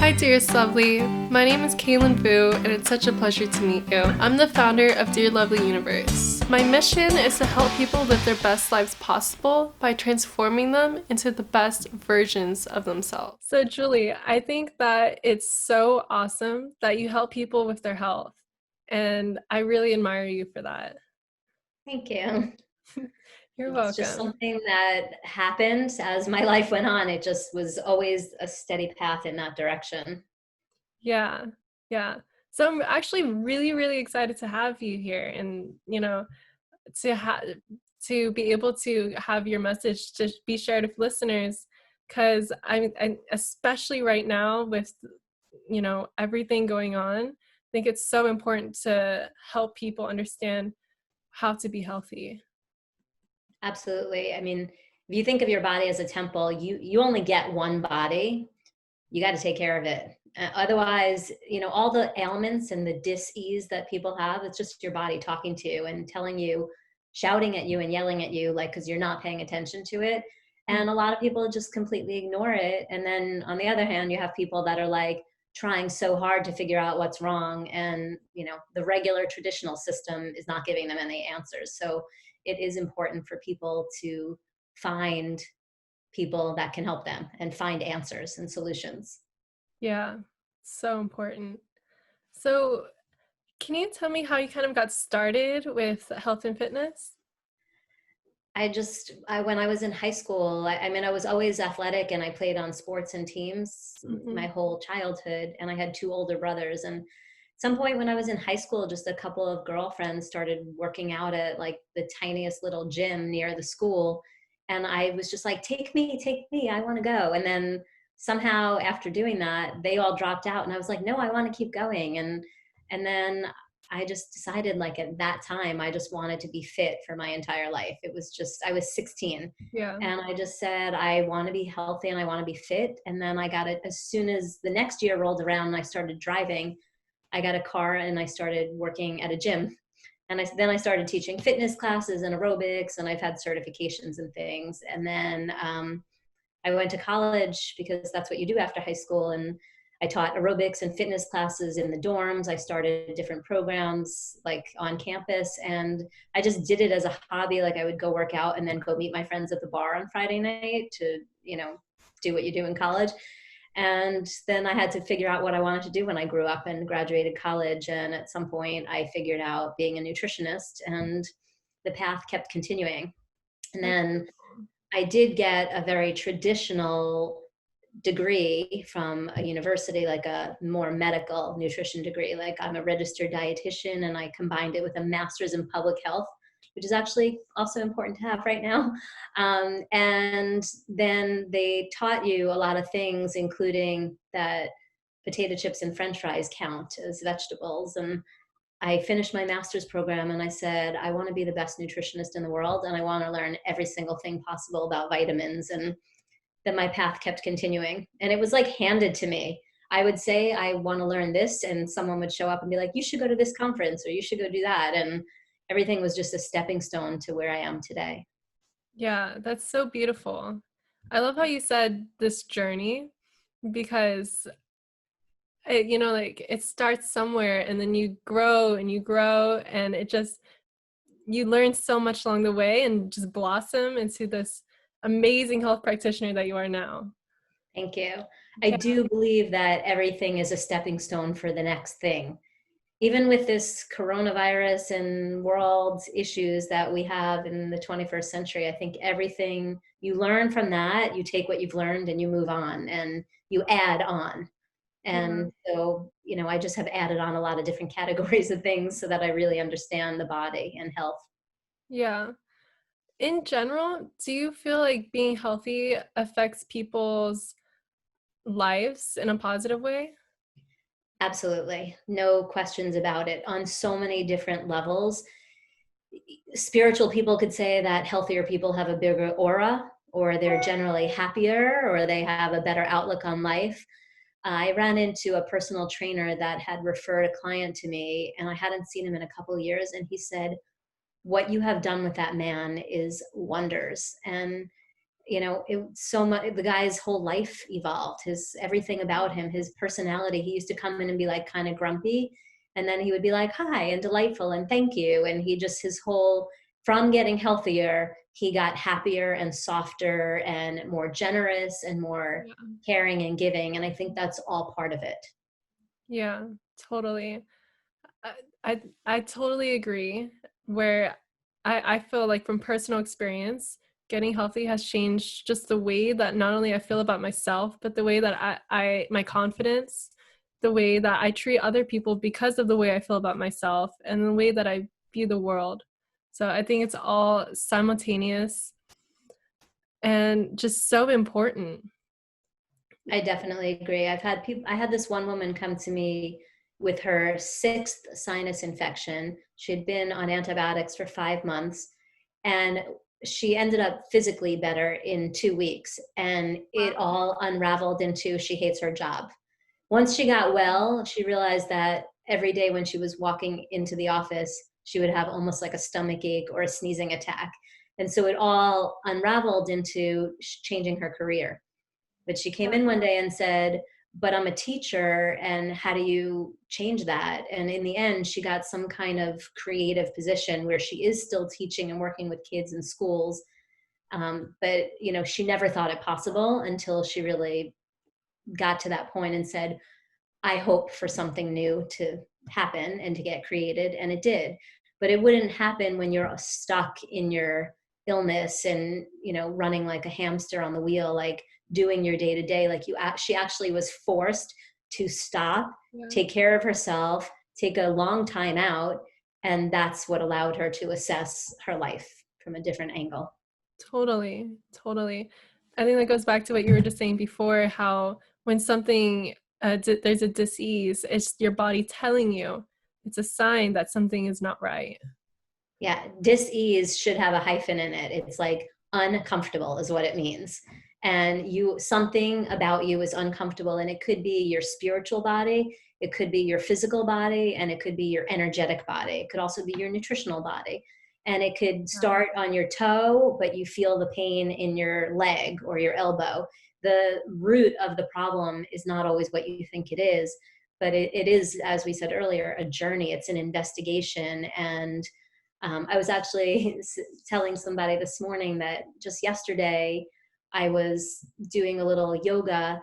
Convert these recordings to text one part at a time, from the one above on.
Hi, dearest lovely. My name is Kaylin Vu, and it's such a pleasure to meet you. I'm the founder of Dear Lovely Universe. My mission is to help people live their best lives possible by transforming them into the best versions of themselves. So, Julie, I think that it's so awesome that you help people with their health, and I really admire you for that. Thank you. You're It's just welcome. something that happened as my life went on. It just was always a steady path in that direction. Yeah, yeah. So I'm actually really, really excited to have you here, and to have to be able to have your message to be shared with listeners, because I especially right now with everything going on, I think it's so important to help people understand how to be healthy. Absolutely. I mean, if you think of your body as a temple, you only get one body. You got to take care of it. Otherwise, all the ailments and the dis-ease that people have, it's just your body talking to you and telling you, shouting at you and yelling at you, like, because you're not paying attention to it. Mm. And a lot of people just completely ignore it. And then on the other hand, you have people that are like trying so hard to figure out what's wrong. And, the regular traditional system is not giving them any answers. So it is important for people to find people that can help them and find answers and solutions. Yeah, so important. So can you tell me how you kind of got started with health and fitness? When I was in high school, I mean, I was always athletic and I played on sports and teams my Hmm. whole childhood. And I had two older brothers. And at some point when I was in high school, just a couple of girlfriends started working out at like the tiniest little gym near the school. And I was just like, take me, I want to go. And then somehow after doing that, they all dropped out. And I was like, no, I want to keep going. And then I just decided, like, at that time, I just wanted to be fit for my entire life. It was just, I was 16 Yeah. and I just said, I want to be healthy and I want to be fit. And then I got it as soon as the next year rolled around and I started driving. I got a car and I started working at a gym. And then I started teaching fitness classes and aerobics, and I've had certifications and things. And then I went to college because that's what you do after high school. And I taught aerobics and fitness classes in the dorms. I started different programs like on campus, and I just did it as a hobby. Like, I would go work out and then go meet my friends at the bar on Friday night to, do what you do in college. And then I had to figure out what I wanted to do when I grew up and graduated college. And at some point I figured out being a nutritionist, and the path kept continuing. And That's then I did get a very traditional degree from a university, like a more medical nutrition degree. Like, I'm a registered dietitian and I combined it with a master's in public health, which is actually also important to have right now. And then they taught you a lot of things, including that potato chips and french fries count as vegetables. And I finished my master's program and I said, I want to be the best nutritionist in the world and I want to learn every single thing possible about vitamins. And then my path kept continuing. And it was like handed to me. I would say, I want to learn this, and someone would show up and be like, you should go to this conference or you should go do that. And everything was just a stepping stone to where I am today. Yeah, that's so beautiful. I love how you said this journey, because like it starts somewhere and then you grow and you grow, and it just, you learn so much along the way and just blossom into this amazing health practitioner that you are now. Thank you. I Yeah. do believe that everything is a stepping stone for the next thing. Even with this coronavirus and world issues that we have in the 21st century, I think everything you learn from that, you take what you've learned and you move on and you add on. Yeah. And so, I just have added on a lot of different categories of things so that I really understand the body and health. Yeah. In general, do you feel like being healthy affects people's lives in a positive way? Absolutely. No questions about it on so many different levels. Spiritual people could say that healthier people have a bigger aura, or they're generally happier, or they have a better outlook on life. I ran into a personal trainer that had referred a client to me, and I hadn't seen him in a couple of years. And he said, what you have done with that man is wonders. And so much, the guy's whole life evolved, his everything about him, his personality. He used to come in and be like kind of grumpy, and then he would be like hi and delightful and thank you, and he just, his whole, from getting healthier, he got happier and softer and more generous and more Yeah. caring and giving, and I think that's all part of it. Yeah, totally. I I totally agree. Where I feel like from personal experience, getting healthy has changed just the way that not only I feel about myself, but the way that I my confidence, the way that I treat other people because of the way I feel about myself, and the way that I view the world. So I think it's all simultaneous and just so important. I definitely agree. I had this one woman come to me with her sixth sinus infection. She had been on antibiotics for 5 months, and she ended up physically better in 2 weeks. And it Wow. all unraveled into she hates her job. Once she got well, she realized that every day when she was walking into the office, she would have almost like a stomach ache or a sneezing attack. And so it all unraveled into changing her career. But she came Yeah, in one day and said, but I'm a teacher, and how do you change that? And in the end, she got some kind of creative position where she is still teaching and working with kids in schools. But she never thought it possible until she really got to that point and said, I hope for something new to happen and to get created, and it did. But it wouldn't happen when you're stuck in your illness and running like a hamster on the wheel, like doing your day to day. Like she actually was forced to stop, yeah. take care of herself, take a long time out, and that's what allowed her to assess her life from a different angle. Totally, totally. I think that goes back to what you were just saying before, how when something, there's a disease, it's your body telling you, it's a sign that something is not right. Yeah, dis-ease should have a hyphen in it. It's like uncomfortable is what it means. And something about you is uncomfortable, and it could be your spiritual body, it could be your physical body, and it could be your energetic body. It could also be your nutritional body. And it could Yeah. start on your toe, but you feel the pain in your leg or your elbow. The root of the problem is not always what you think it is, but it is, as we said earlier, a journey. It's an investigation. And I was actually telling somebody this morning that just yesterday I was doing a little yoga,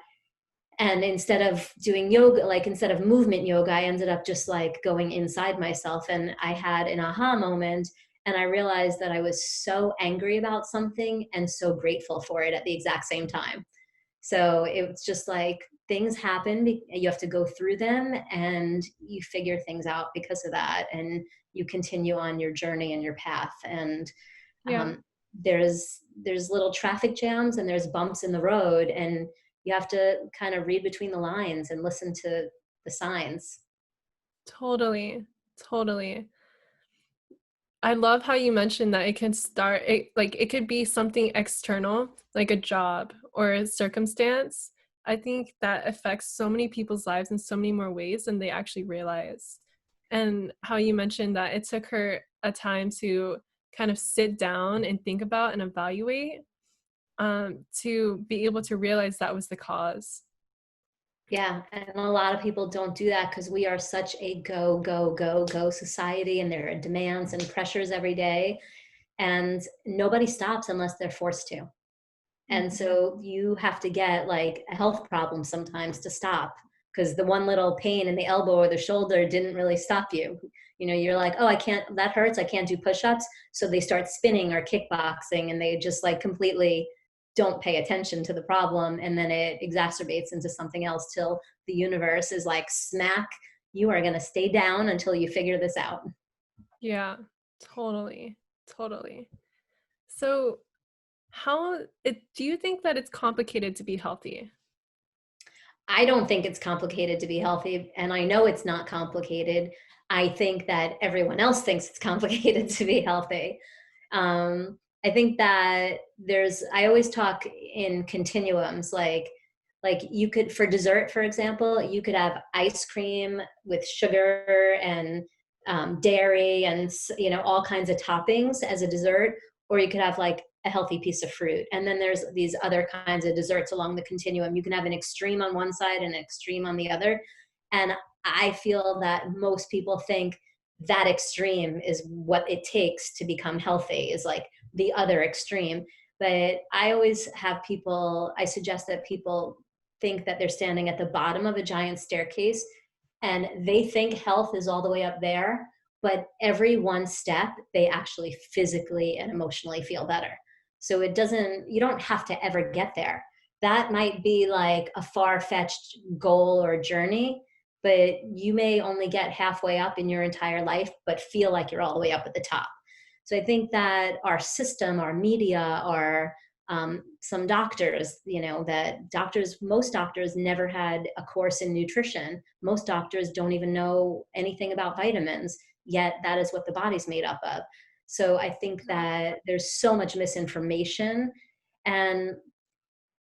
and instead of doing yoga, like instead of movement yoga, I ended up just like going inside myself, and I had an aha moment, and I realized that I was so angry about something and so grateful for it at the exact same time. So it's just like things happen, you have to go through them, and you figure things out because of that, and you continue on your journey and your path. And Yeah, there's little traffic jams and there's bumps in the road, and you have to kind of read between the lines and listen to the signs. totally, totally. I love how you mentioned that it can start it like it could be something external, like a job or a circumstance. I think that affects so many people's lives in so many more ways than they actually realize. And how you mentioned that it took her a time to kind of sit down and think about and evaluate, to be able to realize that was the cause. Yeah, and a lot of people don't do that because we are such a go, go, go, go society, and there are demands and pressures every day, and nobody stops unless they're forced to. And Mhm. so you have to get like a health problem sometimes to stop, because the one little pain in the elbow or the shoulder didn't really stop you. You're like, oh, I can't, that hurts, I can't do push-ups. So they start spinning or kickboxing, and they just like completely don't pay attention to the problem. And then it exacerbates into something else till the universe is like, smack, you are going to stay down until you figure this out. Yeah, totally, totally. So do you think that it's complicated to be healthy? I don't think it's complicated to be healthy, and I know it's not complicated. I think that everyone else thinks it's complicated to be healthy. I think that I always talk in continuums, like you could, for dessert, for example, you could have ice cream with sugar and dairy and all kinds of toppings as a dessert, or you could have like a healthy piece of fruit. And then there's these other kinds of desserts along the continuum. You can have an extreme on one side and an extreme on the other. And I feel that most people think that extreme is what it takes to become healthy, is like the other extreme. But I always have people, I suggest that people think that they're standing at the bottom of a giant staircase and they think health is all the way up there, but every one step they actually physically and emotionally feel better. So it doesn't, you don't have to ever get there. That might be like a far-fetched goal or journey, but you may only get halfway up in your entire life, but feel like you're all the way up at the top. So I think that our system, our media, our some doctors, that most doctors never had a course in nutrition. Most doctors don't even know anything about vitamins, yet that is what the body's made up of. So I think that there's so much misinformation. And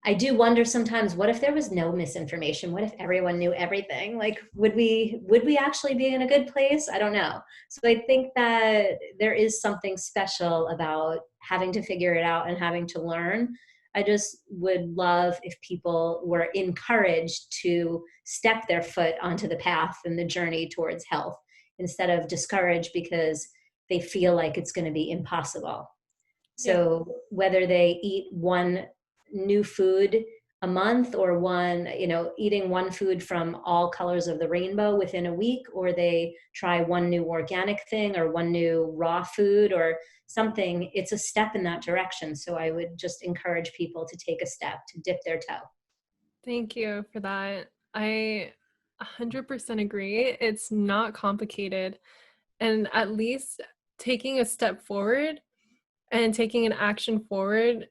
I do wonder sometimes, what if there was no misinformation? What if everyone knew everything? Like, would we actually be in a good place? I don't know. So I think that there is something special about having to figure it out and having to learn. I just would love if people were encouraged to step their foot onto the path and the journey towards health, instead of discouraged because they feel like it's going to be impossible. Yeah. So whether they eat one new food a month, or eating one food from all colors of the rainbow within a week, or they try one new organic thing or one new raw food or something, it's a step in that direction. So I would just encourage people to take a step, to dip their toe. Thank you for that. I 100% agree. It's not complicated. And at least taking a step forward and taking an action forward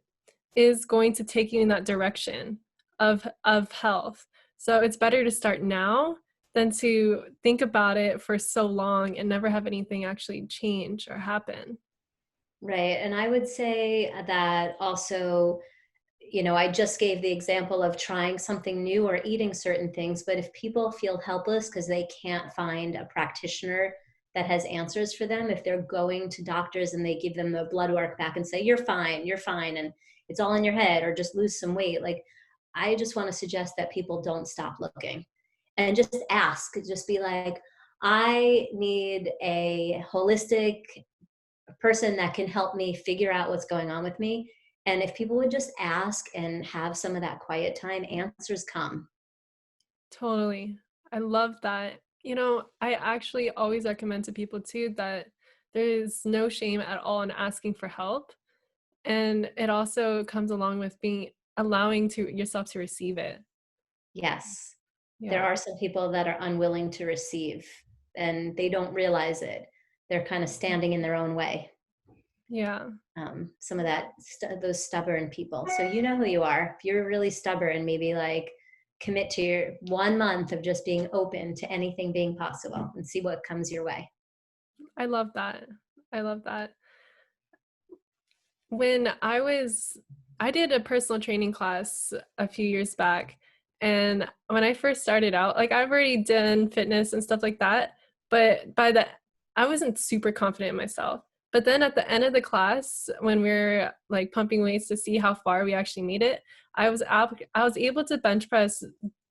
is going to take you in that direction of health. So it's better to start now than to think about it for so long and never have anything actually change or happen. Right. And I would say that also, I just gave the example of trying something new or eating certain things, but if people feel helpless because they can't find a practitioner that has answers for them, if they're going to doctors and they give them the blood work back and say, you're fine, and it's all in your head, or just lose some weight, like, I just want to suggest that people don't stop looking and just ask, just be like, I need a holistic person that can help me figure out what's going on with me. And if people would just ask and have some of that quiet time, answers come. Totally. I love that. I actually always recommend to people too that there is no shame at all in asking for help. And it also comes along with being allowing to yourself to receive it. Yes. There Yeah. are some people that are unwilling to receive and they don't realize it. They're kind of standing in their own way. Yeah. Some of those stubborn people. So you know who you are. If you're really stubborn, maybe like commit to your 1 month of just being open to anything being possible and see what comes your way. I love that. I love that. When I did a personal training class a few years back, and when I first started out, like I've already done fitness and stuff like that, but I wasn't super confident in myself. But then at the end of the class, when we were like pumping weights to see how far we actually made it, I was able to bench press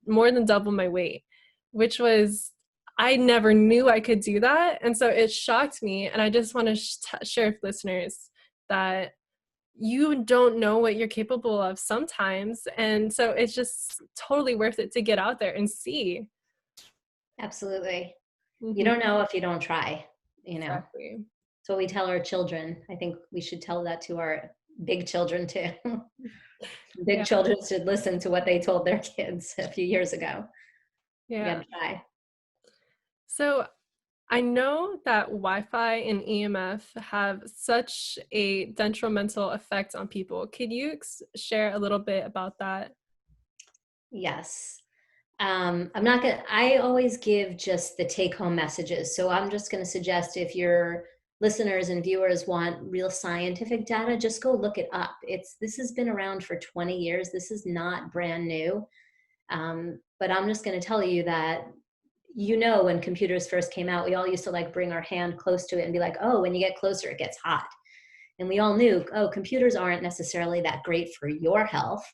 more than double my weight, which was I never knew I could do that, and so it shocked me. And I just want to share with listeners that you don't know what you're capable of sometimes. And so it's just totally worth it to get out there and see. Absolutely. You Mhm. don't know if you don't try, you know. Exactly. It's what we tell our children. I think we should tell that to our big children too. Big Yeah. children should listen to what they told their kids a few years ago. You Yeah. gotta try. So I know that Wi-Fi and EMF have such a detrimental effect on people. Could you share a little bit about that? Yes. I always give just the take home messages. So I'm just going to suggest, if your listeners and viewers want real scientific data, just go look it up. This has been around for 20 years. This is not brand new. But I'm just going to tell you that, when computers first came out, we all used to like bring our hand close to it and be like, oh, when you get closer, it gets hot. And we all knew, oh, computers aren't necessarily that great for your health.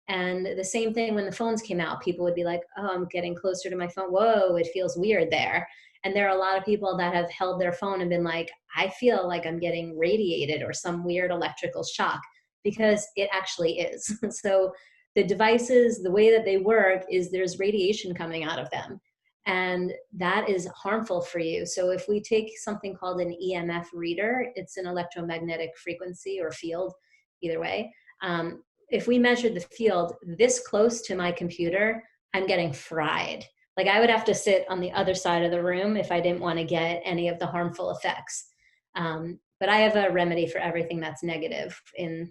And the same thing when the phones came out, people would be like, oh, I'm getting closer to my phone. Whoa, it feels weird there. And there are a lot of people that have held their phone and been like, I feel like I'm getting radiated or some weird electrical shock, because it actually is. So the devices, the way that they work is there's radiation coming out of them. And that is harmful for you. So if we take something called an EMF reader, it's an electromagnetic frequency or field, either way. If we measured the field this close to my computer, I'm getting fried. Like I would have to sit on the other side of the room if I didn't want to get any of the harmful effects. But I have a remedy for everything that's negative in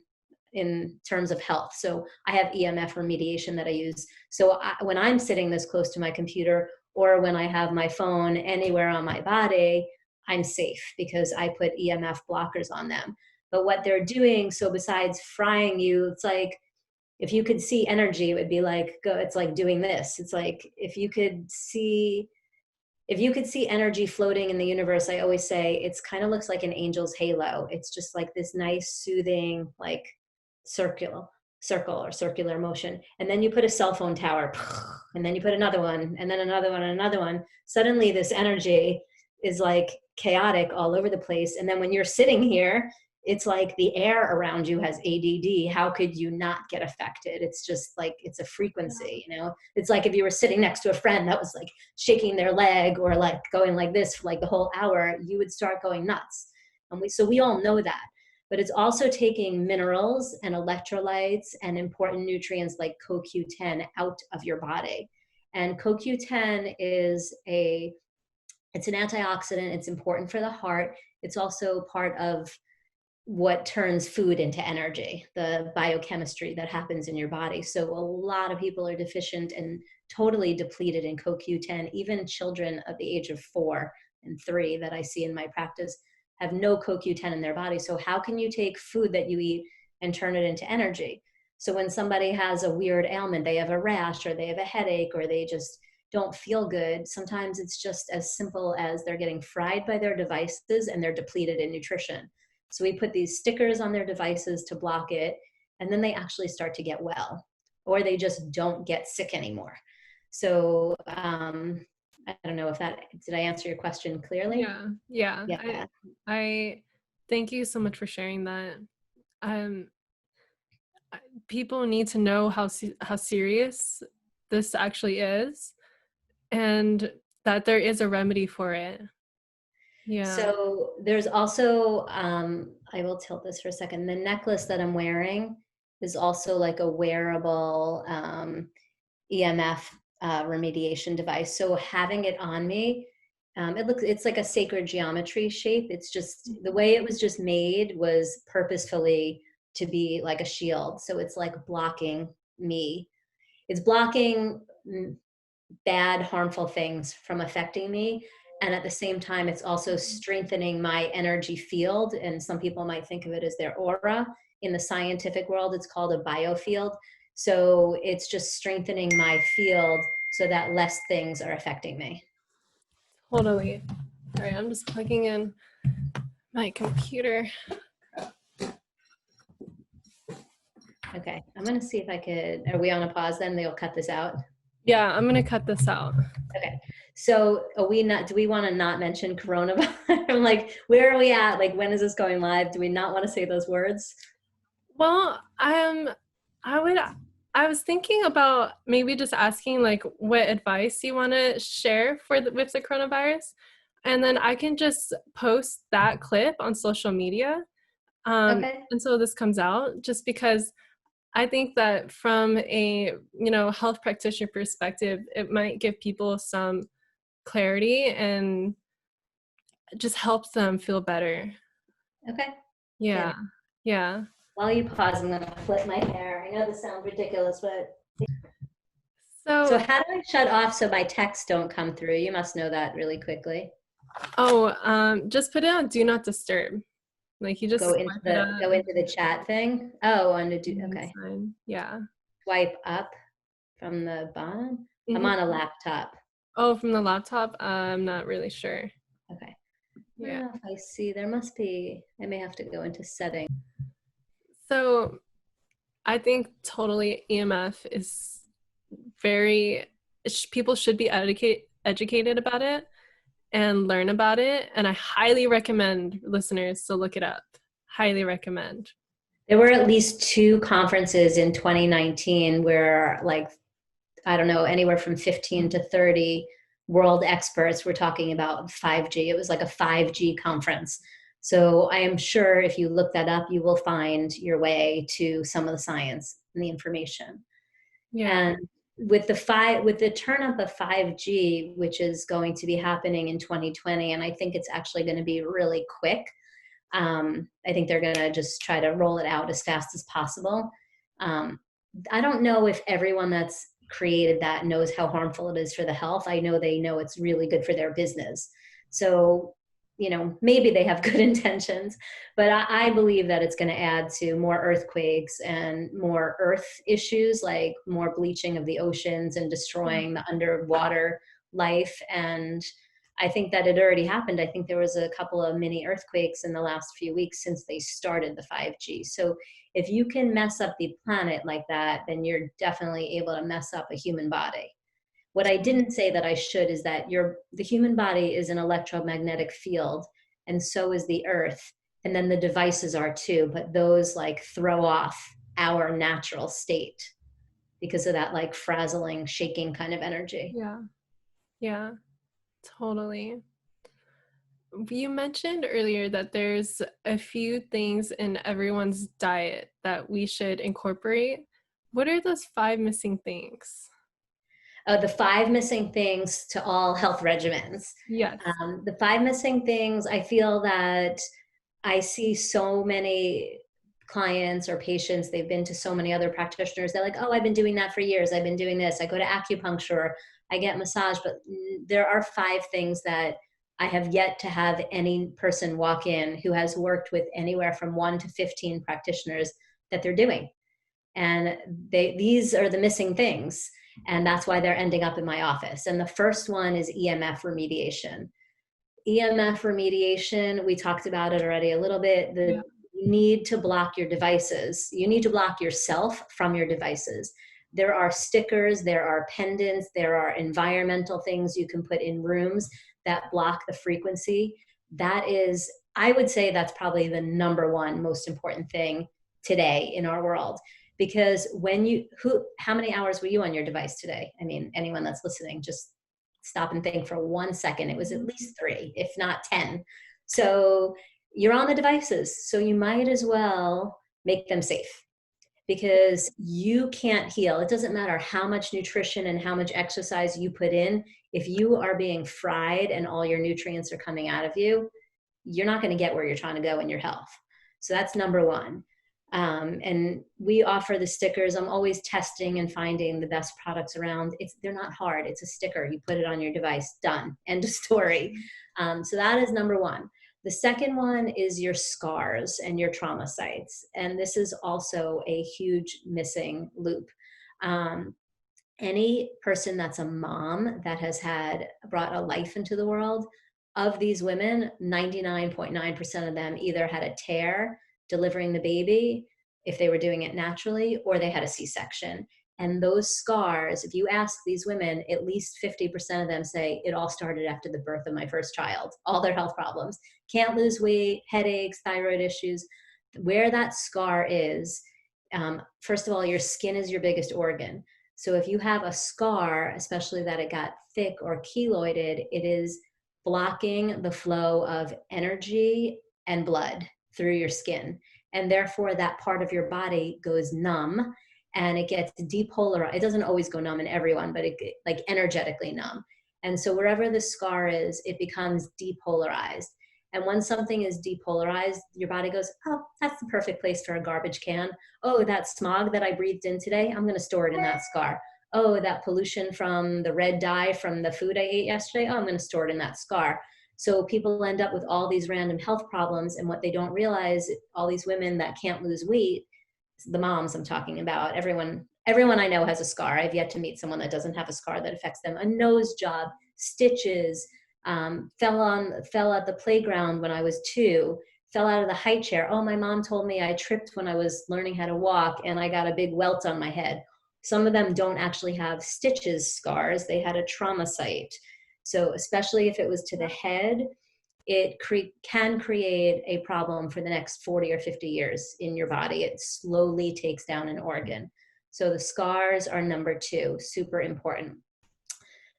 terms of health. So I have EMF remediation that I use. So when I'm sitting this close to my computer, or when I have my phone anywhere on my body, I'm safe because I put EMF blockers on them. But what they're doing, so besides frying you, it's like if you could see energy, it would be like it's like doing this. It's like if you could see energy floating in the universe, I always say it's kind of looks like an angel's halo. It's just like this nice, soothing, like circle or circular motion. And then you put a cell phone tower, and then you put another one, and then another one, and another one. Suddenly this energy is like chaotic all over the place. And then when you're sitting here, it's like the air around you has ADD. How could you not get affected? It's just like, it's a frequency, you know? It's like if you were sitting next to a friend that was like shaking their leg or like going like this for like the whole hour, you would start going nuts. And so we all know that. But it's also taking minerals and electrolytes and important nutrients like CoQ10 out of your body. And CoQ10 it's an antioxidant. It's important for the heart. It's also part of what turns food into energy, the biochemistry that happens in your body. So a lot of people are deficient and totally depleted in CoQ10. Even children of the age of 4 and 3 that I see in my practice have no CoQ10 in their body. So how can you take food that you eat and turn it into energy? So when somebody has a weird ailment, they have a rash or they have a headache or they just don't feel good, sometimes it's just as simple as they're getting fried by their devices and they're depleted in nutrition. So we put these stickers on their devices to block it, and then they actually start to get well, or they just don't get sick anymore. So I don't know if did I answer your question clearly? Yeah. Yeah. I thank you so much for sharing that. Um, People need to know how serious this actually is, and that there is a remedy for it. Yeah. So there's also, I will tilt this for a second. The necklace that I'm wearing is also like a wearable EMF remediation device. So having it on me, it's like a sacred geometry shape. It's just the way it was just made was purposefully to be like a shield. So it's like blocking me. It's blocking bad, harmful things from affecting me. And at the same time, it's also strengthening my energy field. And some people might think of it as their aura. In the scientific world, it's called a biofield. So it's just strengthening my field so that less things are affecting me. Totally. All right, I'm just plugging in my computer. Okay, I'm gonna see if I could, are we on a pause then? They'll cut this out. Yeah, I'm gonna cut this out. Okay, so do we wanna not mention coronavirus? I'm like, where are we at? Like, when is this going live? Do we not wanna say those words? Well, I was thinking about maybe just asking like what advice you want to share with the coronavirus, and then I can just post that clip on social media. Okay. Until this comes out, just because I think that from a health practitioner perspective, it might give people some clarity and just helps them feel better. Okay. Yeah, Good. yeah. While you pause, I'm gonna flip my hair. I know this sounds ridiculous, but so So, how do I shut off so my texts don't come through? You must know that really quickly. just put it on Do Not Disturb. Like you just Go into swipe it up. the chat thing. Oh, on the do. Okay. Fine. Yeah. Swipe up from the bottom. I'm Mhm. on a laptop. Oh, from the laptop? I'm not really sure. Okay. I don't Yeah. know if I see, there must be, I may have to go into settings. So I think totally EMF is very, people should be educated about it and learn about it. And I highly recommend listeners to look it up. Highly recommend. There were at least two conferences in 2019 where, like, I don't know, anywhere from 15 to 30 world experts were talking about 5G. It was like a 5G conference. So I am sure if you look that up, you will find your way to some of the science and the information. Yeah. And with the turn up of 5G, which is going to be happening in 2020, and I think it's actually going to be really quick. I think they're going to just try to roll it out as fast as possible. Um, I don't know if everyone that's created that knows how harmful it is for the health. I know they know it's really good for their business. So, maybe they have good intentions, but I believe that it's going to add to more earthquakes and more earth issues, like more bleaching of the oceans and destroying the underwater life. And I think that it already happened. I think there was a couple of mini earthquakes in the last few weeks since they started the 5G. So if you can mess up the planet like that, then you're definitely able to mess up a human body. What I didn't say that I should is that the human body is an electromagnetic field, and so is the earth. And then the devices are too, but those like throw off our natural state because of that like frazzling, shaking kind of energy. Yeah. Yeah. Totally. You mentioned earlier that there's a few things in everyone's diet that we should incorporate. What are those 5 missing things? The 5 missing things to all health regimens. Yes. The 5 missing things, I feel that I see so many clients or patients, they've been to so many other practitioners. They're like, oh, I've been doing that for years. I've been doing this. I go to acupuncture, I get massage, but there are 5 things that I have yet to have any person walk in who has worked with anywhere from 1 to 15 practitioners that they're doing. And these are the missing things. And that's why they're ending up in my office. And the first one is EMF remediation. EMF remediation, we talked about it already a little bit. Yeah. You need to block your devices. You need to block yourself from your devices. There are stickers, there are pendants, there are environmental things you can put in rooms that block the frequency. That is, I would say that's probably the number one most important thing today in our world. Because how many hours were you on your device today? I mean, anyone that's listening, just stop and think for 1 second. It was at least 3, if not 10. So you're on the devices. So you might as well make them safe, because you can't heal. It doesn't matter how much nutrition and how much exercise you put in. If you are being fried and all your nutrients are coming out of you, you're not going to get where you're trying to go in your health. So that's number one. And we offer the stickers. I'm always testing and finding the best products around. They're not hard. It's a sticker. You put it on your device, done, end of story. So that is number one. The second one is your scars and your trauma sites. And this is also a huge missing loop. Any person that's a mom that has brought a life into the world, of these women, 99.9% of them either had a tear delivering the baby, if they were doing it naturally, or they had a C-section. And those scars, if you ask these women, at least 50% of them say it all started after the birth of my first child. All their health problems, can't lose weight, headaches, thyroid issues. Where that scar is, first of all, your skin is your biggest organ. So if you have a scar, especially that it got thick or keloided, it is blocking the flow of energy and blood through your skin. And therefore that part of your body goes numb and it gets depolarized. It doesn't always go numb in everyone, but it like energetically numb. And so wherever the scar is, it becomes depolarized. And when something is depolarized, your body goes, oh, that's the perfect place for a garbage can. Oh, that smog that I breathed in today, I'm going to store it in that scar. Oh, that pollution from the red dye from the food I ate yesterday, oh, I'm going to store it in that scar. So people end up with all these random health problems. And what they don't realize, all these women that can't lose weight, the moms I'm talking about, everyone I know has a scar. I've yet to meet someone that doesn't have a scar that affects them. A nose job, stitches, Fell at the playground when I was 2, fell out of the high chair. Oh, my mom told me I tripped when I was learning how to walk and I got a big welt on my head. Some of them don't actually have stitches, scars. They had a trauma site. So especially if it was to the head, it can create a problem for the next 40 or 50 years in your body. It slowly takes down an organ. So the scars are number 2, super important.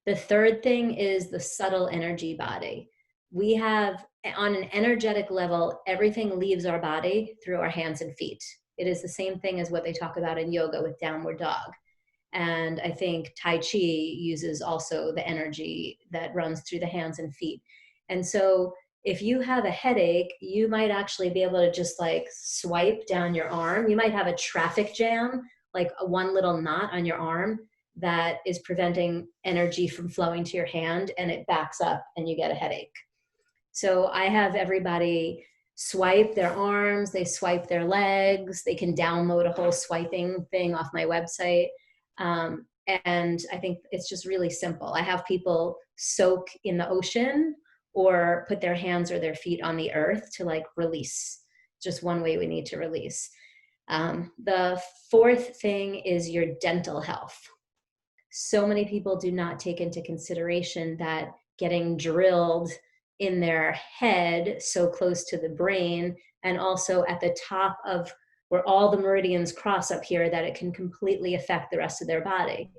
The third thing is the subtle energy body. We have, on an energetic level, everything leaves our body through our hands and feet. It is the same thing as what they talk about in yoga with downward dog. And I think Tai Chi uses also the energy that runs through the hands and feet. And so if you have a headache, you might actually be able to just like swipe down your arm. You might have a traffic jam, like one little knot on your arm that is preventing energy from flowing to your hand, and it backs up and you get a headache. So I have everybody swipe their arms, they swipe their legs, they can download a whole swiping thing off my website. And I think it's just really simple. I have people soak in the ocean or put their hands or their feet on the earth to like release. Just one way we need to release. The fourth thing is your dental health. So many people do not take into consideration that getting drilled in their head so close to the brain and also at the top of where all the meridians cross up here, that it can completely affect the rest of their body.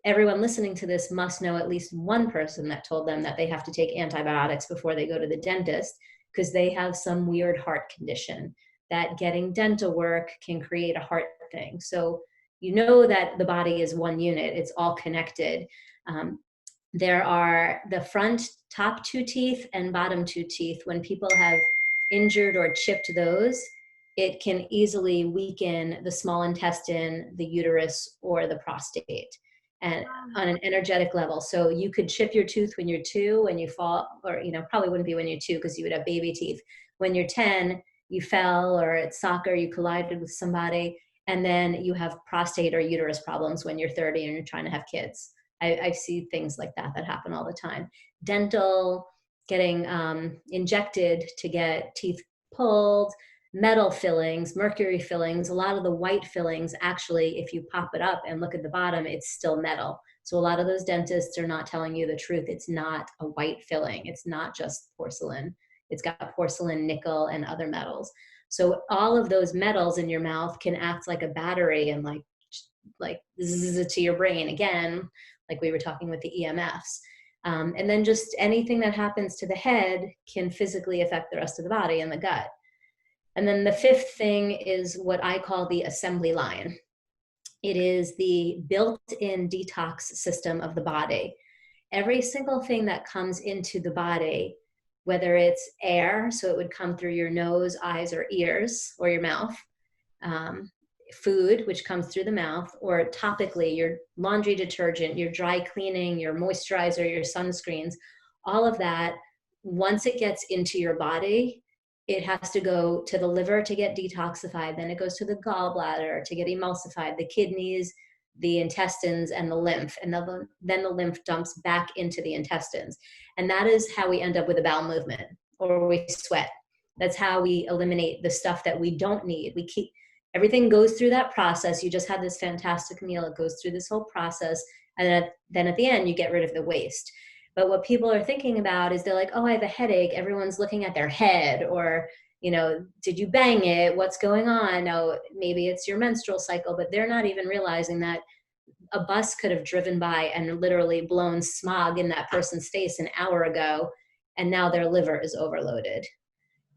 Everyone listening to this must know at least one person that told them that they have to take antibiotics before they go to the dentist because they have some weird heart condition, that getting dental work can create a heart thing. So you know that the body is one unit, it's all connected. There are the front top 2 teeth and bottom 2 teeth. When people have injured or chipped those, it can easily weaken the small intestine, the uterus, or the prostate, and on an energetic level. So you could chip your tooth when you're 2, when you fall, or probably wouldn't be when you're 2 because you would have baby teeth. When you're 10, you fell, or at soccer you collided with somebody, and then you have prostate or uterus problems when you're 30 and you're trying to have kids. I see things like that happen all the time. Dental, getting injected to get teeth pulled, metal fillings, mercury fillings. A lot of the white fillings, actually, if you pop it up and look at the bottom, it's still metal. So a lot of those dentists are not telling you the truth. It's not a white filling. It's not just porcelain. It's got porcelain, nickel, and other metals. So all of those metals in your mouth can act like a battery and like zzz to your brain again, like we were talking with the EMFs. And then just anything that happens to the head can physically affect the rest of the body and the gut. And then the fifth thing is what I call the assembly line. It is the built-in detox system of the body. Every single thing that comes into the body, whether it's air, so it would come through your nose, eyes, or ears, or your mouth, food, which comes through the mouth, or topically, your laundry detergent, your dry cleaning, your moisturizer, your sunscreens, all of that, once it gets into your body, it has to go to the liver to get detoxified, then it goes to the gallbladder to get emulsified, the kidneys, the intestines, and the lymph, and then the lymph dumps back into the intestines. And that is how we end up with a bowel movement, or we sweat. That's how we eliminate the stuff that we don't need. Everything goes through that process. You just had this fantastic meal. It goes through this whole process. And then at the end, you get rid of the waste. But what people are thinking about is they're like, oh, I have a headache. Everyone's looking at their head, or, did you bang it? What's going on? Oh, maybe it's your menstrual cycle, but they're not even realizing that a bus could have driven by and literally blown smog in that person's face an hour ago, and now their liver is overloaded.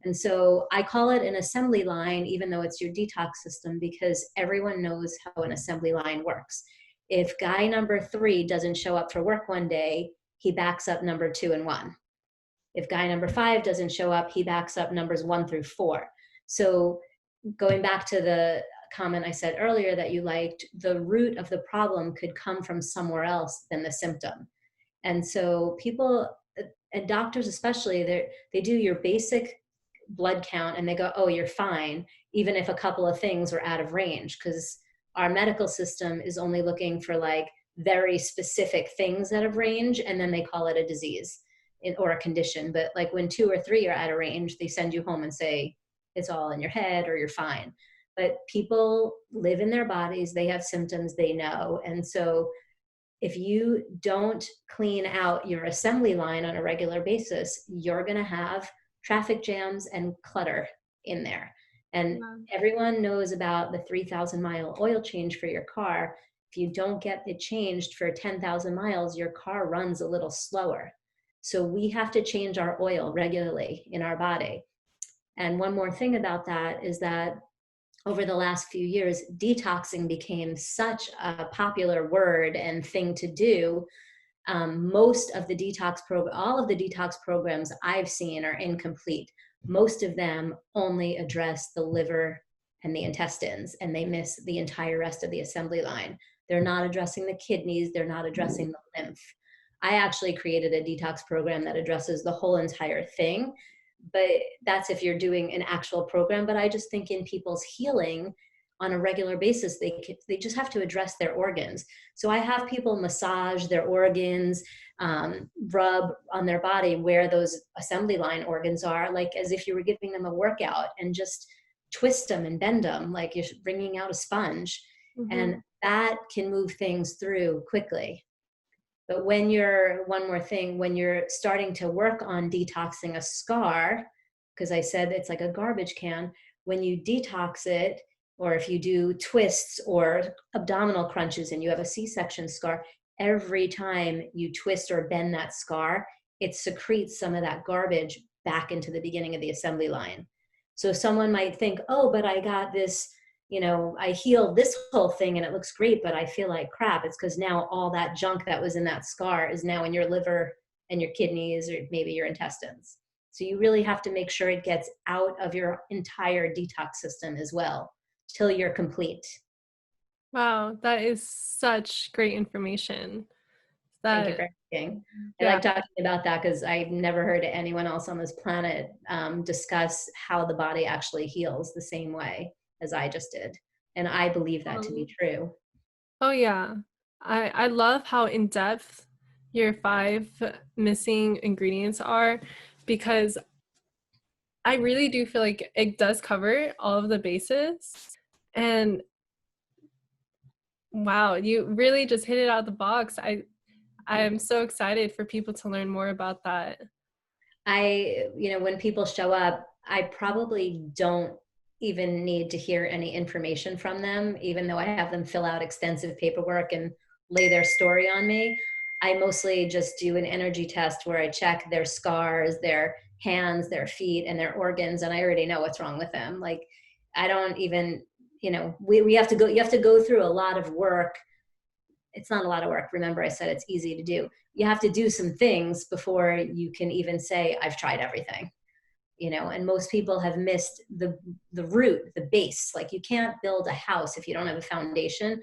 And so I call it an assembly line, even though it's your detox system, because everyone knows how an assembly line works. If guy number 3 doesn't show up for work one day, he backs up number 2 and 1. If guy number 5 doesn't show up, he backs up numbers 1 through 4. So going back to the comment I said earlier that you liked, the root of the problem could come from somewhere else than the symptom. And so people, and doctors especially, they do your basic blood count and they go, oh, you're fine, even if a couple of things are out of range, because our medical system is only looking for like very specific things out of range, and then they call it a disease. or a condition. But like when two or three are out of range, they send you home and say it's all in your head or you're fine. But people live in their bodies, they have symptoms, they know. And so if you don't clean out your assembly line on a regular basis, you're going to have traffic jams and clutter in there. And Yeah. everyone knows about the 3,000-mile oil change for your car. If you don't get it changed for 10,000 miles, your car runs a little slower. So we have to change our oil regularly in our body. And one more thing about that is that over the last few years, detoxing became such a popular word and thing to do. Most of the all of the detox programs I've seen are incomplete. Most of them only address the liver and the intestines, and they miss the entire rest of the assembly line. They're not addressing the kidneys, they're not addressing the lymph. I actually created a detox program that addresses the whole entire thing, but that's if you're doing an actual program. But I just think in people's healing on a regular basis, they just have to address their organs. So I have people massage their organs, rub on their body where those assembly line organs are, like as if you were giving them a workout, and just twist them and bend them like you're bringing out a sponge. And Hmm. that can move things through quickly. But one more thing, when you're starting to work on detoxing a scar, because I said it's like a garbage can, when you detox it, or if you do twists or abdominal crunches and you have a C-section scar, every time you twist or bend that scar, it secretes some of that garbage back into the beginning of the assembly line. So someone might think, oh, but I got this, I healed this whole thing and it looks great, but I feel like crap. It's because now all that junk that was in that scar is now in your liver and your kidneys or maybe your intestines. So you really have to make sure it gets out of your entire detox system as well till you're complete. Wow, that is such great information. Thank you That, for asking. I yeah. like talking about that because I've never heard anyone else on this planet discuss how the body actually heals the same way as I just did. And I believe that to be Um, true. oh yeah. I love how in depth your five missing ingredients are, because I really do feel like it does cover all of the bases. And wow, you really just hit it out of the box. I am so excited for people to learn more about that. When people show up, I probably don't even need to hear any information from them, even though I have them fill out extensive paperwork and lay their story on me. I mostly just do an energy test where I check their scars, their hands, their feet, and their organs, and I already know what's wrong with them. Like, I don't even, we have to go, you have to go through a lot of work. It's not a lot of work. Remember, I said it's easy to do. You have to do some things before you can even say, I've tried everything. And most people have missed the root, the base. Like, you can't build a house if you don't have a foundation.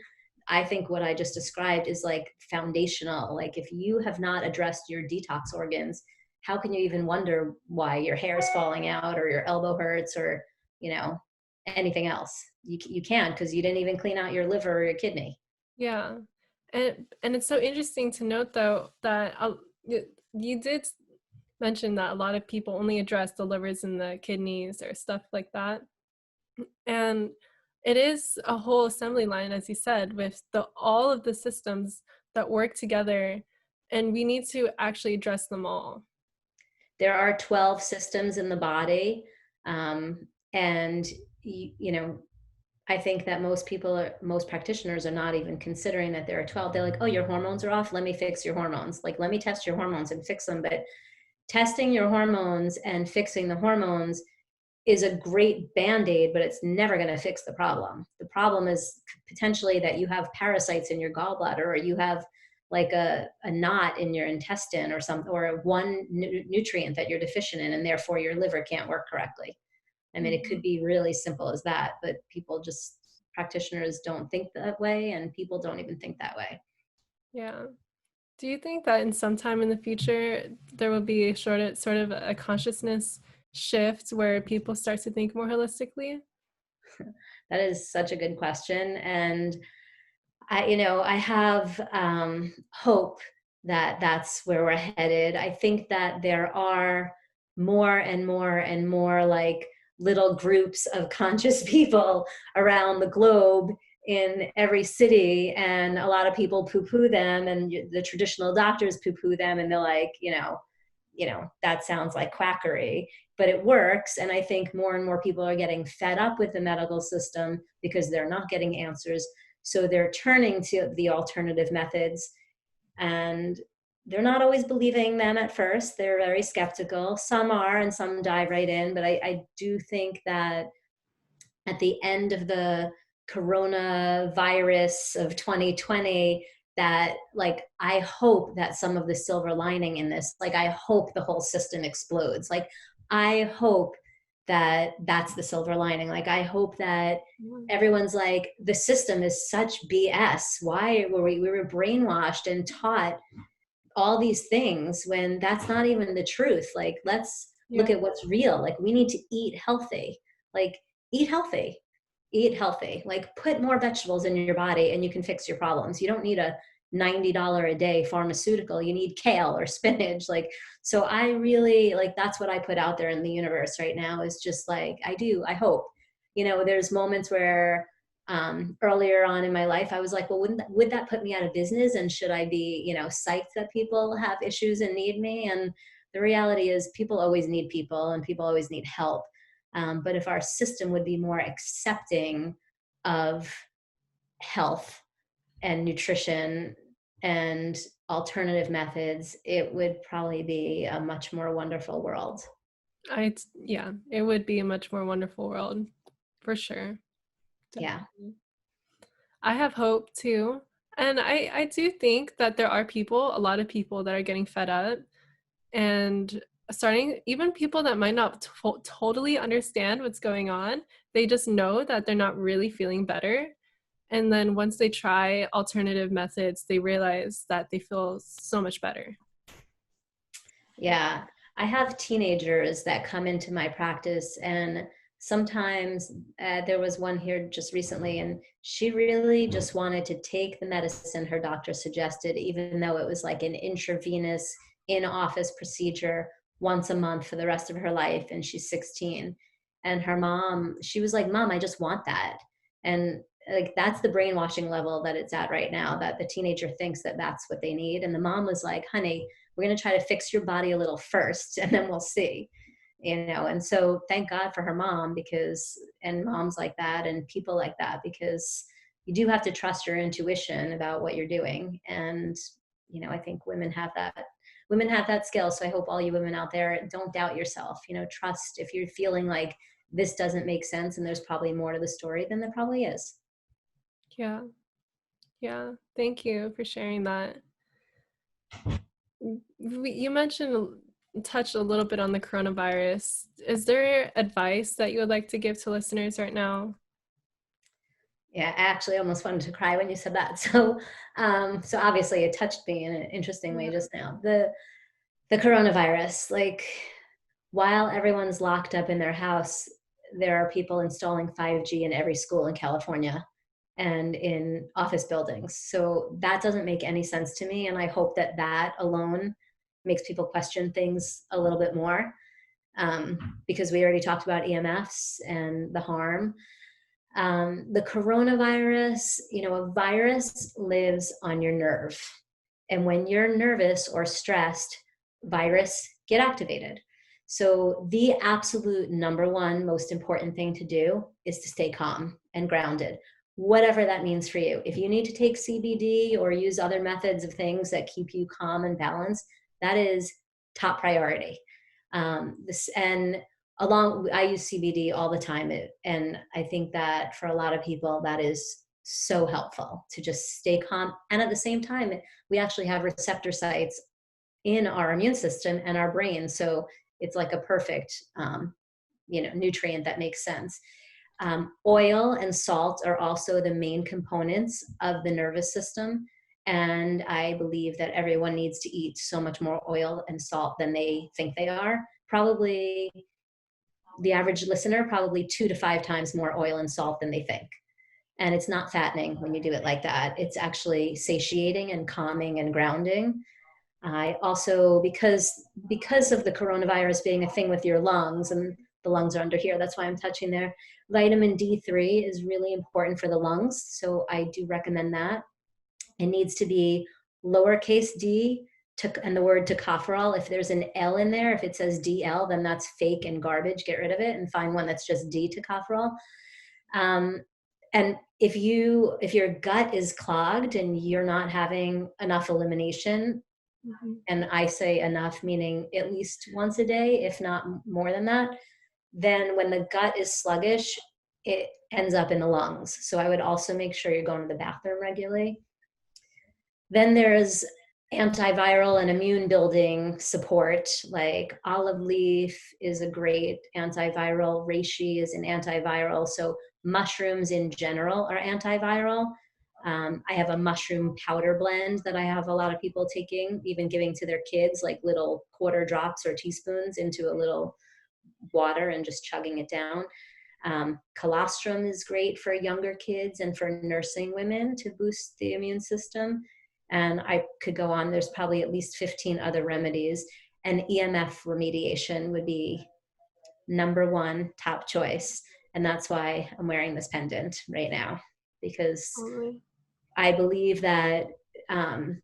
I think what I just described is like foundational. Like, if you have not addressed your detox organs, how can you even wonder why your hair is falling out or your elbow hurts or, you know, anything else? You can't, because you didn't even clean out your liver or your kidney. Yeah. And it's so interesting to note though that you did mention that a lot of people only address the livers and the kidneys or stuff like that. And it is a whole assembly line, as you said, with all of the systems that work together, and we need to actually address them all. There are 12 systems in the body. And, you know, I think that most practitioners are not even considering that there are 12. They're like, oh, your hormones are off. Let me fix your hormones. Like, let me test your hormones and fix them. But testing your hormones and fixing the hormones is a great band-aid, but it's never going to fix the problem. The problem is potentially that you have parasites in your gallbladder, or you have like a knot in your intestine or something, or one nutrient that you're deficient in, and therefore your liver can't work correctly. I mean, it could Mhm. be really simple as that, but practitioners don't think that way, and people don't even think that way. Yeah. Do you think that in some time in the future there will be sort of a consciousness shift where people start to think more holistically? That is such a good question. And I have hope that that's where we're headed. I think that there are more and more and more like little groups of conscious people around the globe in every city, and a lot of people poo-poo them, and the traditional doctors poo-poo them, and they're like, that sounds like quackery, but it works. And I think more and more people are getting fed up with the medical system because they're not getting answers. So they're turning to the alternative methods, and they're not always believing them at first. They're very skeptical. Some are, and some dive right in. But I do think that at the end of the coronavirus of 2020, that like I hope that some of the silver lining in this, like I hope the whole system explodes. Like I hope that that's the silver lining. Like I hope that everyone's like, the system is such BS. Why were we were brainwashed and taught all these things when that's not even the truth. Like let's look Yeah. at what's real. Like we need to eat healthy. Like eat healthy. Eat healthy. Like put more vegetables in your body and you can fix your problems. You don't need a $90 a day pharmaceutical. You need kale or spinach. Like, so I really like, that's what I put out there in the universe right now, is just like, I hope, there's moments where earlier on in my life, I was like, well, would that put me out of business? And should I be, psyched that people have issues and need me? And the reality is people always need people and people always need help. But if our system would be more accepting of health and nutrition and alternative methods, it would probably be a much more wonderful world. Yeah, it would be a much more wonderful world for sure. Yeah. Definitely. I have hope too. And I do think that there are people, a lot of people that are getting fed up and starting, even people that might not totally understand what's going on. They just know that they're not really feeling better. And then once they try alternative methods, they realize that they feel so much better. Yeah, I have teenagers that come into my practice, and sometimes there was one here just recently, and she really just wanted to take the medicine her doctor suggested, even though it was like an intravenous in office procedure once a month for the rest of her life. And she's 16. And her mom, she was like, Mom, I just want that. And like that's the brainwashing level that it's at right now, that the teenager thinks that that's what they need. And the mom was like, honey, we're going to try to fix your body a little first and then we'll see. And so thank God for her mom, and moms like that and people like that, because you do have to trust your intuition about what you're doing. And I think women have that skill. So I hope all you women out there, don't doubt yourself. Trust. If you're feeling like this doesn't make sense and there's probably more to the story, then there probably is. Yeah. Yeah. Thank you for sharing that. You mentioned, touched a little bit on the coronavirus. Is there advice that you would like to give to listeners right now? Yeah, I actually almost wanted to cry when you said that. So obviously it touched me in an interesting way Yeah. just now. The coronavirus, like while everyone's locked up in their house, there are people installing 5G in every school in California and in office buildings. So that doesn't make any sense to me. And I hope that that alone makes people question things a little bit more, because we already talked about EMFs and the harm. The coronavirus, a virus lives on your nerve. And when you're nervous or stressed, virus get activated. So the absolute number one most important thing to do is to stay calm and grounded, whatever that means for you. If you need to take CBD or use other methods of things that keep you calm and balanced, that is top priority. I use CBD all the time. And I think that for a lot of people, that is so helpful to just stay calm. And at the same time, we actually have receptor sites in our immune system and our brain. So it's like a perfect, nutrient that makes sense. Oil and salt are also the main components of the nervous system. And I believe that everyone needs to eat so much more oil and salt than they think they are. Probably the average listener, probably 2 to 5 times more oil and salt than they think. And it's not fattening when you do it like that. It's actually satiating and calming and grounding. I also, because of the coronavirus being a thing with your lungs, and the lungs are under here, that's why I'm touching there. Vitamin D3 is really important for the lungs, so I do recommend that. It needs to be lowercase d, and the word tocopherol. If there's an L in there, if it says DL, then that's fake and garbage. Get rid of it and find one that's just D tocopherol. Um, and if your gut is clogged and you're not having enough elimination, Mhm. and I say enough meaning at least once a day, if not more than that, then when the gut is sluggish, it ends up in the lungs. So I would also make sure you're going to the bathroom regularly. Then there's antiviral and immune building support, like olive leaf is a great antiviral, reishi is an antiviral. So mushrooms in general are antiviral. I have a mushroom powder blend that I have a lot of people taking, even giving to their kids, like little quarter drops or teaspoons into a little water and just chugging it down. Colostrum is great for younger kids and for nursing women to boost the immune system. And I could go on, there's probably at least 15 other remedies. And EMF remediation would be number one top choice. And that's why I'm wearing this pendant right now, because Totally. I believe that um,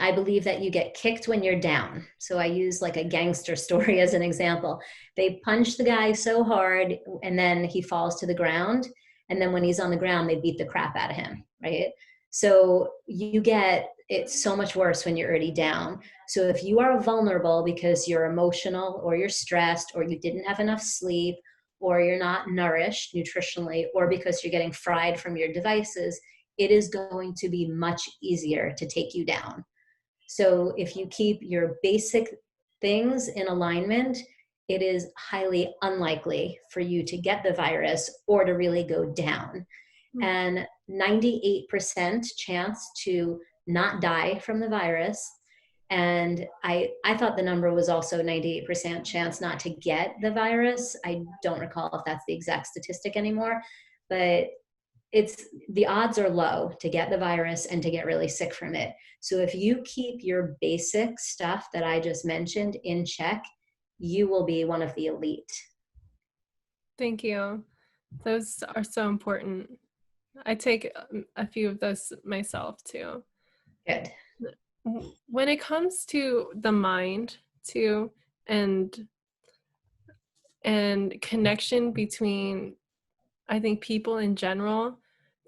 I believe that you get kicked when you're down. So I use like a gangster story as an example. They punch the guy so hard and then he falls to the ground. And then when he's on the ground, they beat the crap out of him, right? So you get it so much worse when you're already down. So if you are vulnerable because you're emotional or you're stressed or you didn't have enough sleep or you're not nourished nutritionally or because you're getting fried from your devices, it is going to be much easier to take you down. So if you keep your basic things in alignment, it is highly unlikely for you to get the virus or to really go down. Mm. And 98% chance to not die from the virus. And I thought the number was also 98% chance not to get the virus. I don't recall if that's the exact statistic anymore, but it's the odds are low to get the virus and to get really sick from it. So if you keep your basic stuff that I just mentioned in check, you will be one of the elite. Thank you. Those are so important. I take a few of those myself too. Good. When it comes to the mind too, and connection between, I think, people in general,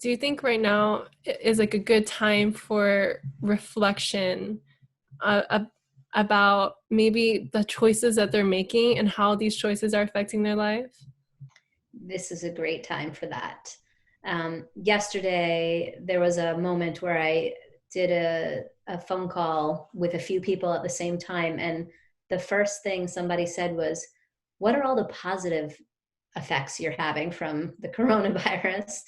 do you think right now is like a good time for reflection about maybe the choices that they're making and how these choices are affecting their life? This is a great time for that. Yesterday, there was a moment where I did a phone call with a few people at the same time. And the first thing somebody said was, what are all the positive effects you're having from the coronavirus?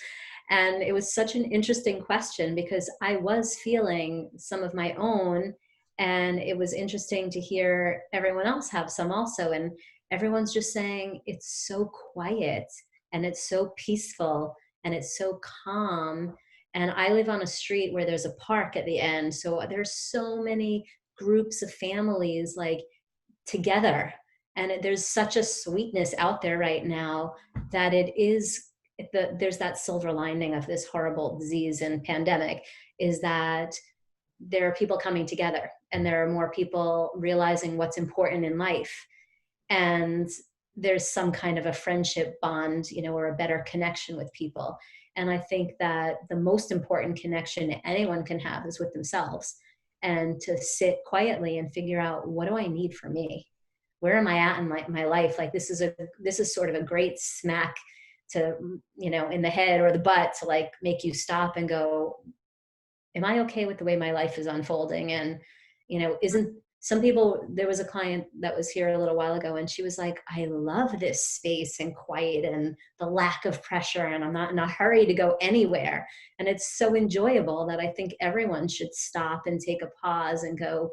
And it was such an interesting question because I was feeling some of my own. And it was interesting to hear everyone else have some also. And everyone's just saying it's so quiet and it's so peaceful and it's so calm. And I live on a street where there's a park at the end. So there's so many groups of families like together. And there's such a sweetness out there right now that there's that silver lining of this horrible disease and pandemic is that there are people coming together and there are more people realizing what's important in life. And there's some kind of a friendship bond, or a better connection with people. And I think that the most important connection anyone can have is with themselves, and to sit quietly and figure out, what do I need for me? Where am I at in my life? Like this is sort of a great smack to, in the head or the butt to like make you stop and go, am I okay with the way my life is unfolding? And, isn't some people, there was a client that was here a little while ago and she was like, I love this space and quiet and the lack of pressure, and I'm not in a hurry to go anywhere. And it's so enjoyable that I think everyone should stop and take a pause and go,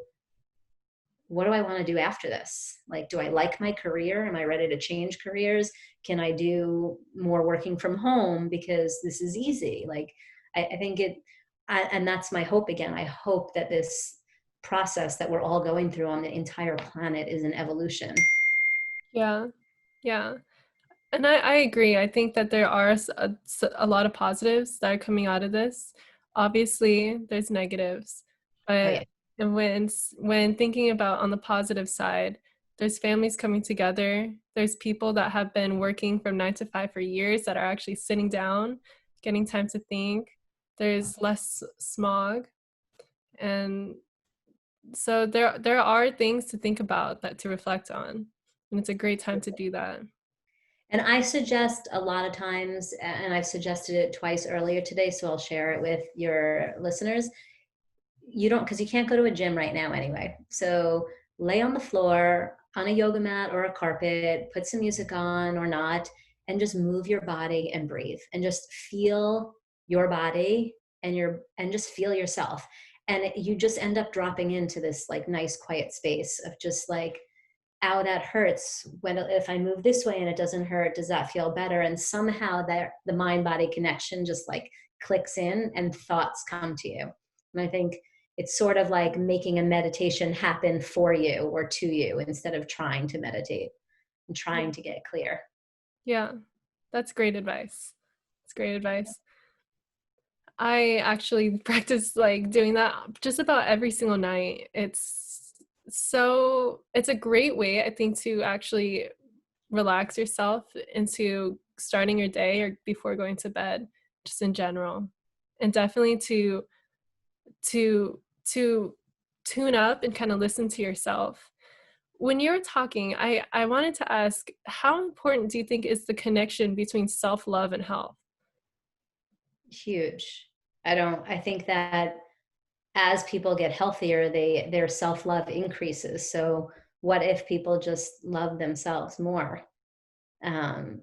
what do I want to do after this? Like, do I like my career? Am I ready to change careers? Can I do more working from home because this is easy? Like, I think and that's my hope again. I hope that process that we're all going through on the entire planet is an evolution. Yeah. Yeah. And I agree. I think that there are a lot of positives that are coming out of this. Obviously, there's negatives, Oh yeah. but and when thinking about on the positive side, there's families coming together. There's people that have been working from 9 to 5 for years that are actually sitting down, getting time to think. There's less smog, and so there are things to think about, that to reflect on, and it's a great time to do that. And I suggest a lot of times, and I've suggested it twice earlier today, so I'll share it with your listeners. You don't, because you can't go to a gym right now anyway. So lay on the floor on a yoga mat or a carpet, put some music on or not, and just move your body and breathe and just feel your body and just feel yourself. And you just end up dropping into this like nice quiet space of just like, ow, that hurts. When if I move this way and it doesn't hurt, does that feel better? And somehow that the mind body connection just like clicks in and thoughts come to you. And I think it's sort of like making a meditation happen for you or to you instead of trying to meditate and trying to get clear. Yeah, that's great advice. It's great advice. I actually practice like doing that just about every single night. It's a great way, I think, to actually relax yourself into starting your day or before going to bed, just in general. And definitely to tune up and kind of listen to yourself. When you were talking, I wanted to ask, how important do you think is the connection between self-love and health? Huge. I think that as people get healthier, their self-love increases. So what if people just love themselves more? Um,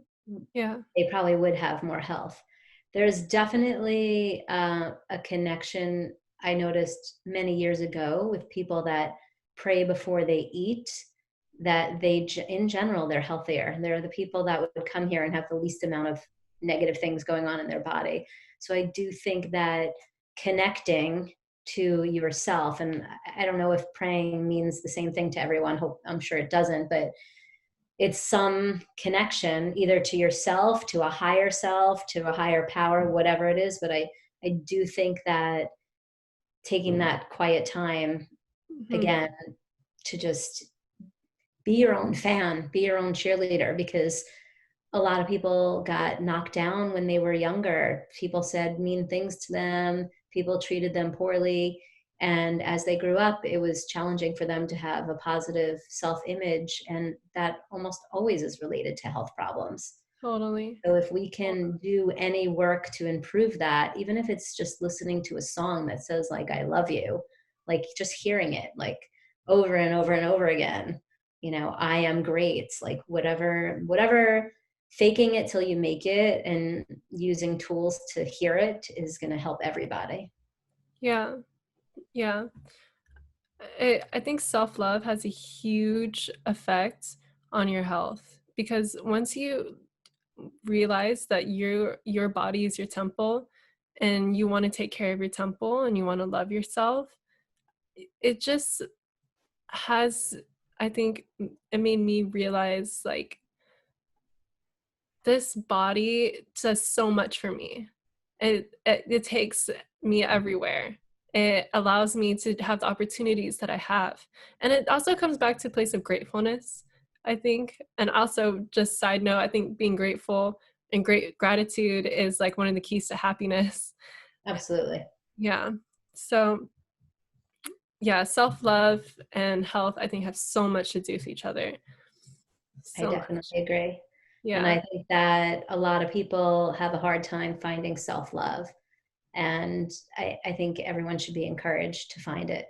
Yeah. they probably would have more health. There's definitely a connection I noticed many years ago with people that pray before they eat, that in general, they're healthier. They're the people that would come here and have the least amount of negative things going on in their body. So I do think that connecting to yourself, and I don't know if praying means the same thing to everyone. I'm sure it doesn't, but it's some connection either to yourself, to a higher self, to a higher power, whatever it is. But I do think that taking that quiet time Mhm. again to just be your own fan, be your own cheerleader, because a lot of people got knocked down when they were younger. People said mean things to them, people treated them poorly. And as they grew up, it was challenging for them to have a positive self image. And that almost always is related to health problems. Totally. So if we can do any work to improve that, even if it's just listening to a song that says like I love you, like just hearing it like over and over and over again, I am great, like whatever, faking it till you make it and using tools to hear it is going to help everybody. Yeah. Yeah. I think self-love has a huge effect on your health, because once you realize that your body is your temple, and you want to take care of your temple and you want to love yourself, it just has, I think, it made me realize like this body does so much for me. It takes me everywhere. It allows me to have the opportunities that I have. And it also comes back to a place of gratefulness, I think. And also, just side note, I think being grateful and great gratitude is like one of the keys to happiness. Absolutely. Yeah. So yeah, self-love and health, I think, have so much to do with each other. I So much. definitely agree. And Yeah. I think that a lot of people have a hard time finding self-love. And I think everyone should be encouraged to find it.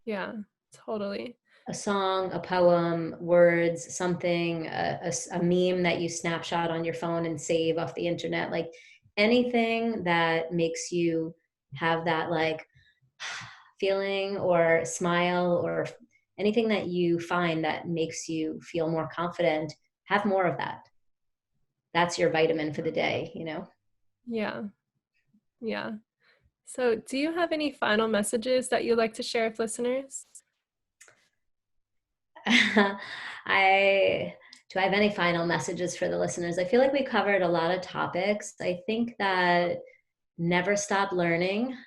Yeah. Totally. A song, a poem, words, something, a meme that you snapshot on your phone and save off the internet, like anything that makes you have that like feeling or smile, or anything that you find that makes you feel more confident, have more of that. That's your vitamin for the day. Yeah. Yeah. So, do you have any final messages that you'd like to share with listeners? I do I have any final messages for the listeners? I feel like we covered a lot of topics. I think that never stop learning,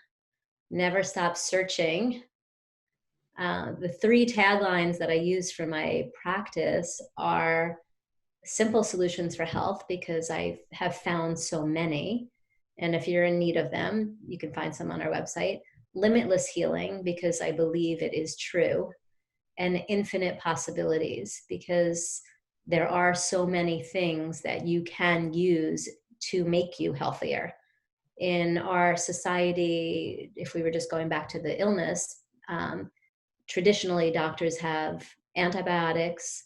never stop searching. The three taglines that I use for my practice are simple solutions for health, because I have found so many. And if you're in need of them, you can find some on our website. Limitless healing, because I believe it is true. And infinite possibilities, because there are so many things that you can use to make you healthier. In our society, if we were just going back to the illness, traditionally doctors have antibiotics,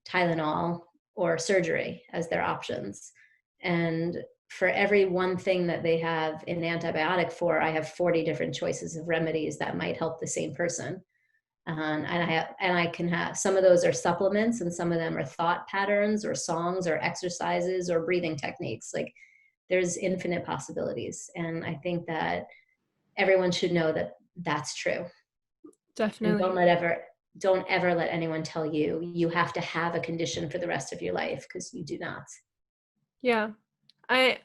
Tylenol, or surgery as their options. And for every one thing that they have an antibiotic for, I have 40 different choices of remedies that might help the same person. And I can have, some of those are supplements, and some of them are thought patterns or songs or exercises or breathing techniques. Like, there's infinite possibilities. And I think that everyone should know that that's true. And Definitely. don't ever let anyone tell you you have to have a condition for the rest of your life, because you do not. Yeah. I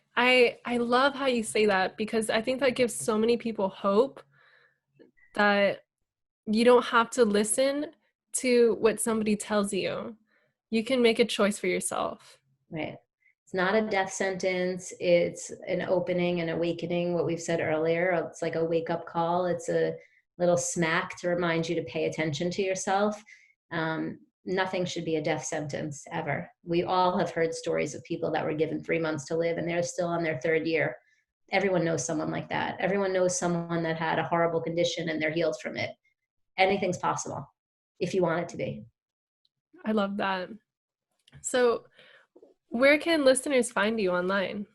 love how you say that, because I think that gives so many people hope that you don't have to listen to what somebody tells you. You can make a choice for yourself. Right. It's not a death sentence. It's an opening and awakening, what we've said earlier. It's like a wake up call. It's a little smack to remind you to pay attention to yourself. Nothing should be a death sentence ever. We all have heard stories of people that were given 3 months to live and they're still on their third year. Everyone knows someone like that. Everyone knows someone that had a horrible condition and they're healed from it. Anything's possible if you want it to be. I love that. So, where can listeners find you online?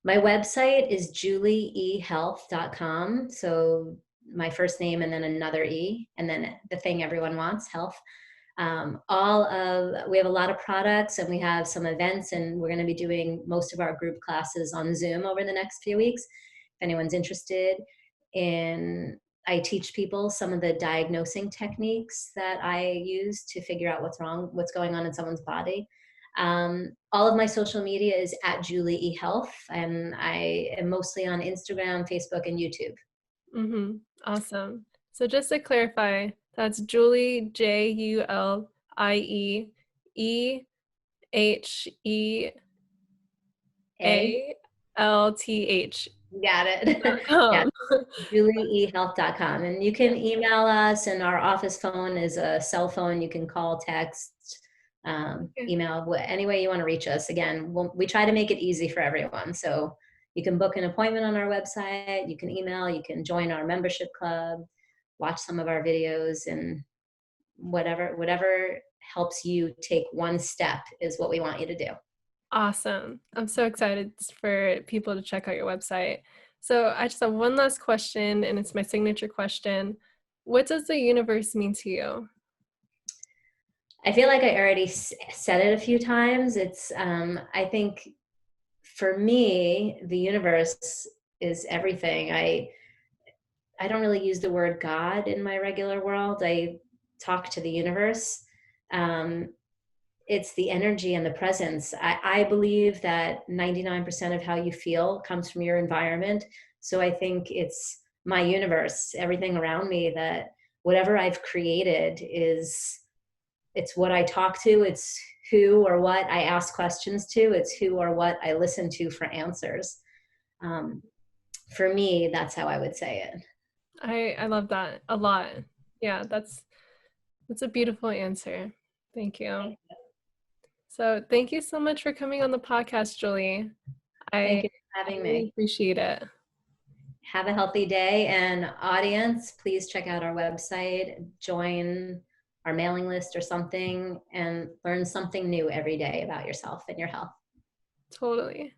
My website is julieehealth.com. So my first name and then another E, and then the thing everyone wants, health. We have a lot of products, and we have some events, and we're going to be doing most of our group classes on Zoom over the next few weeks. If anyone's interested in, I teach people some of the diagnosing techniques that I use to figure out what's going on in someone's body. All of my social media is at Julie E Health, and I am mostly on Instagram, Facebook, and YouTube. Mm-hmm. Awesome. So just to clarify, that's Julie, A, JulieEALTH you got it. Yeah, .com. julieehealth.com. And you can email us, and our office phone is a cell phone. You can call, text, Okay. email, any way you want to reach us. Again, we try to make it easy for everyone. So you can book an appointment on our website, you can email, you can join our membership club, watch some of our videos, and whatever helps you take one step is what we want you to do. Awesome. I'm so excited for people to check out your website. So I just have one last question, and it's my signature question. What does the universe mean to you? I feel like I already said it a few times. I think for me, the universe is everything. I don't really use the word God in my regular world. I talk to the universe. Um, it's the energy and the presence. I believe that 99% of how you feel comes from your environment. So I think it's my universe, everything around me, that whatever I've created it's what I talk to. It's who or what I ask questions to. It's who or what I listen to for answers. Um, for me, that's how I would say it. I love that a lot. Yeah, that's a beautiful answer. Thank you. So thank you so much for coming on the podcast, Julie. I Thank you for I having really me. appreciate it. Have a healthy day. And audience, please check out our website, join our mailing list or something, and learn something new every day about yourself and your health. Totally.